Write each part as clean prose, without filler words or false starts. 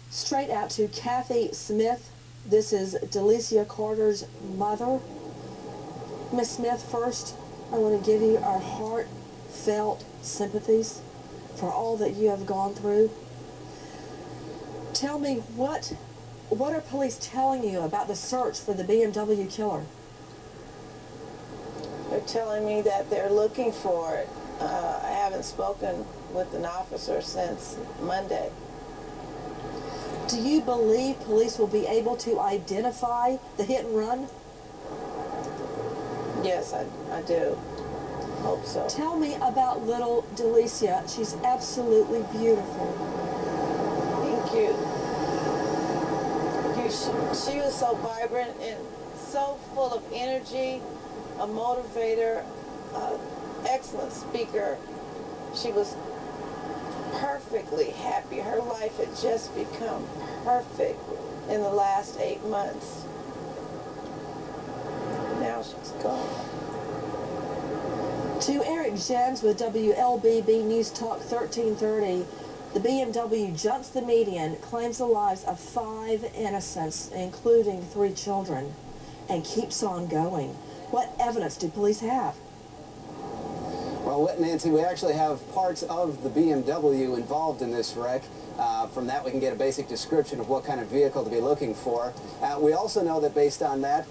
straight out to Kathy Smith. This is Delicia Carter's mother. Miss Smith, first, I want to give you our heartfelt sympathies for all that you have gone through. Tell me, what are police telling you about the search for the BMW killer? They're telling me that they're looking for it. I haven't spoken with an officer since Monday. Do you believe police will be able to identify the hit and run? Yes, I do. Hope so. Tell me about little Delicia. She's absolutely beautiful. Thank you. She was so vibrant and so full of energy, a motivator, excellent speaker. She was perfectly happy. Her life had just become perfect in the last 8 months. Now she's gone. To Eric Jens with WLBB News Talk 1330, the BMW jumps the median, claims the lives of 5 innocents, including 3 children, and keeps on going. What evidence do police have? Well, Nancy, we actually have parts of the BMW involved in this wreck. From that, we can get a basic description of what kind of vehicle to be looking for. We also know that based on that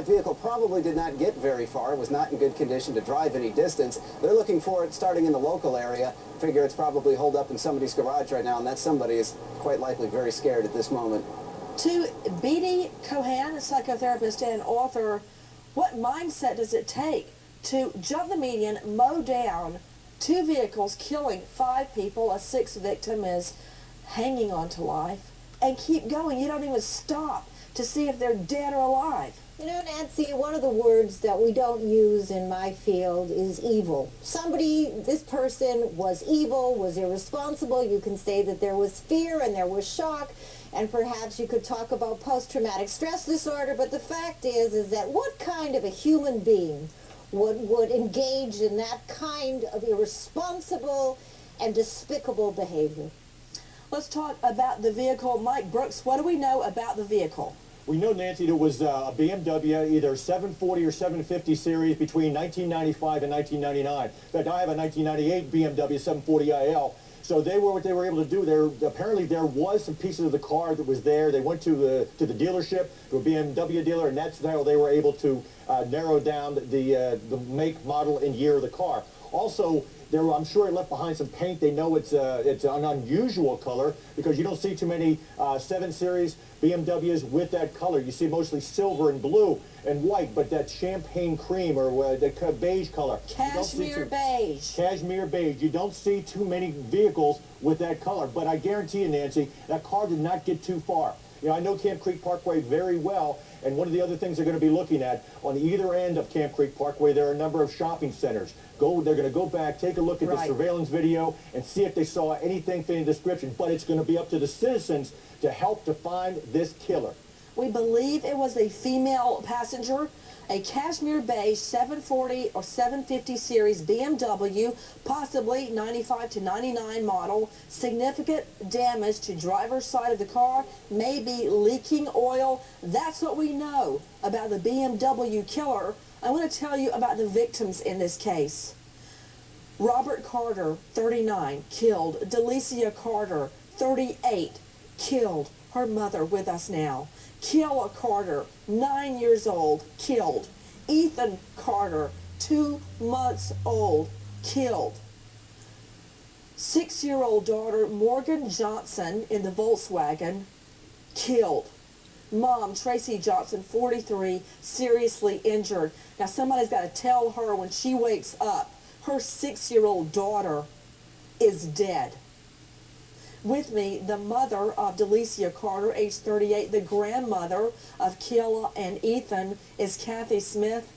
vehicle probably did not get very far. It was not in good condition to drive any distance. They're looking for it starting in the local area. Figure it's probably holed up in somebody's garage right now, and that somebody is quite likely very scared at this moment. To Beatty Cohan, a psychotherapist and author, what mindset does it take to jump the median, mow down 2 vehicles, killing 5 people, a 6th victim is hanging on to life, and keep going? You don't even stop to see if they're dead or alive. You know, Nancy, one of the words that we don't use in my field is evil. This person was evil, was irresponsible. You can say that there was fear and there was shock, and perhaps you could talk about post-traumatic stress disorder, but the fact is that what kind of a human being would engage in that kind of irresponsible and despicable behavior? Let's talk about the vehicle. Mike Brooks, what do we know about the vehicle? We know, Nancy, there was a BMW, either 740 or 750 series between 1995 and 1999. In fact, I have a 1998 BMW 740iL. So what they were able to do, apparently there was some pieces of the car that was there. They went to the dealership, to a BMW dealer, and that's how they were able to narrow down the make, model, and year of the car. Also, I'm sure it left behind some paint. They know it's an unusual color because you don't see too many 7 Series BMWs with that color. You see mostly silver and blue and white, but that champagne cream or the beige color. Cashmere beige. Cashmere beige. You don't see too many vehicles with that color. But I guarantee you, Nancy, that car did not get too far. You know, I know Camp Creek Parkway very well, and one of the other things they're going to be looking at, on either end of Camp Creek Parkway, there are a number of shopping centers. They're going to go back, take a look at the surveillance video, and see if they saw anything fitting the description. But it's going to be up to the citizens to help to find this killer. We believe it was a female passenger, a cashmere beige 740 or 750 series BMW, possibly 95 to 99 model. Significant damage to driver's side of the car, maybe leaking oil. That's what we know about the BMW killer. I want to tell you about the victims in this case. Robert Carter, 39, killed. Delicia Carter, 38, killed. Her mother with us now. Killa Carter, 9 years old, killed. Ethan Carter, 2 months old, killed. 6-year-old daughter Morgan Johnson in the Volkswagen, killed. Mom, Tracy Johnson, 43, seriously injured. Now somebody's got to tell her when she wakes up, her 6-year-old daughter is dead. With me, the mother of Delicia Carter, age 38, the grandmother of Killa and Ethan is Kathy Smith.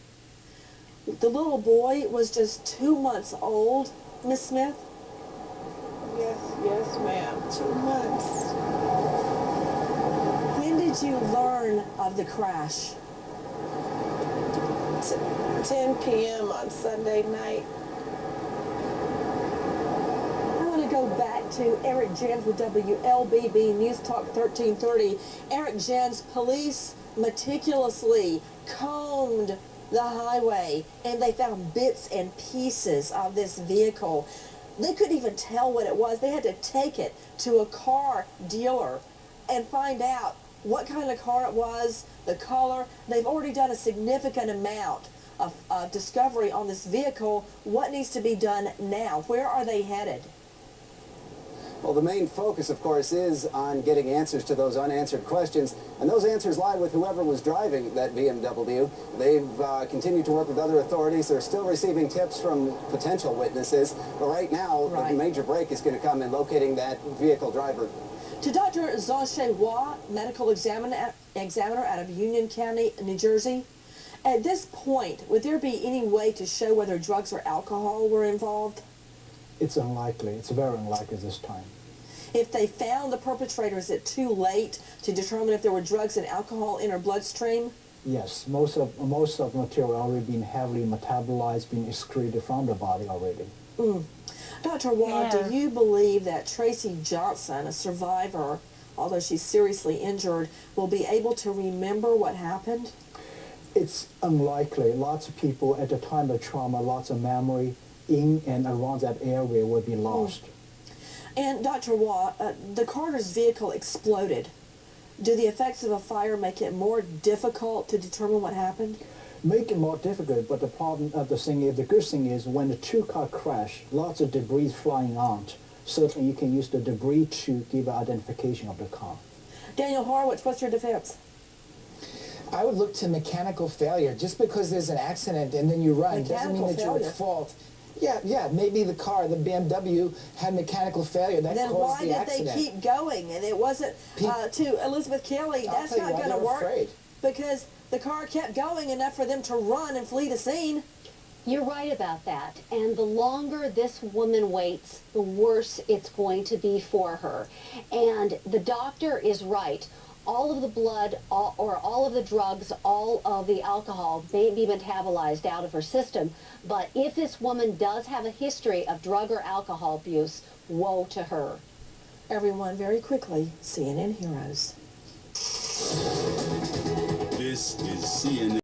The little boy was just 2 months old, Miss Smith? Yes, ma'am. 2 months. When did you learn of the crash? 10 p.m. on Sunday night. I want to go back to Eric Jens with WLBB News Talk 1330. Eric Jens, police meticulously combed the highway and they found bits and pieces of this vehicle. They couldn't even tell what it was. They had to take it to a car dealer and find out what kind of car it was, the color. They've already done a significant amount of discovery on this vehicle. What needs to be done now? Where are they headed? Well, the main focus, of course, is on getting answers to those unanswered questions, and those answers lie with whoever was driving that BMW. They've continued to work with other authorities. They're still receiving tips from potential witnesses, but right now, the major break is going to come in locating that vehicle driver. To Dr. Zhaoxue Hua, medical examiner out of Union County, New Jersey, at this point, would there be any way to show whether drugs or alcohol were involved? It's unlikely. It's very unlikely this time. If they found the perpetrator, is it too late to determine if there were drugs and alcohol in her bloodstream? Yes, most of the material already been heavily metabolized, been excreted from the body already. Dr. Hua, do you believe that Tracy Johnson, a survivor, although she's seriously injured, will be able to remember what happened? It's unlikely. Lots of people at the time of trauma, lots of memory in and around that area will be lost. And Dr. Hua, the Carter's vehicle exploded. Do the effects of a fire make it more difficult to determine what happened? Make it more difficult, but the good thing is when the two cars crash, lots of debris flying out. Certainly you can use the debris to give identification of the car. Daniel Horowitz, what's your defense? I would look to mechanical failure. Just because there's an accident and then you run doesn't mean that you're at fault. Yeah, maybe the car, the BMW, had mechanical failure. That caused the accident. Then why did they keep going? And it wasn't, to Elizabeth Kelly, that's not going to work. Afraid. Because the car kept going enough for them to run and flee the scene. You're right about that. And the longer this woman waits, the worse it's going to be for her. And the doctor is right. All of the blood, all of the drugs, all of the alcohol may be metabolized out of her system. But if this woman does have a history of drug or alcohol abuse, woe to her. Everyone, very quickly, CNN Heroes. This is CNN.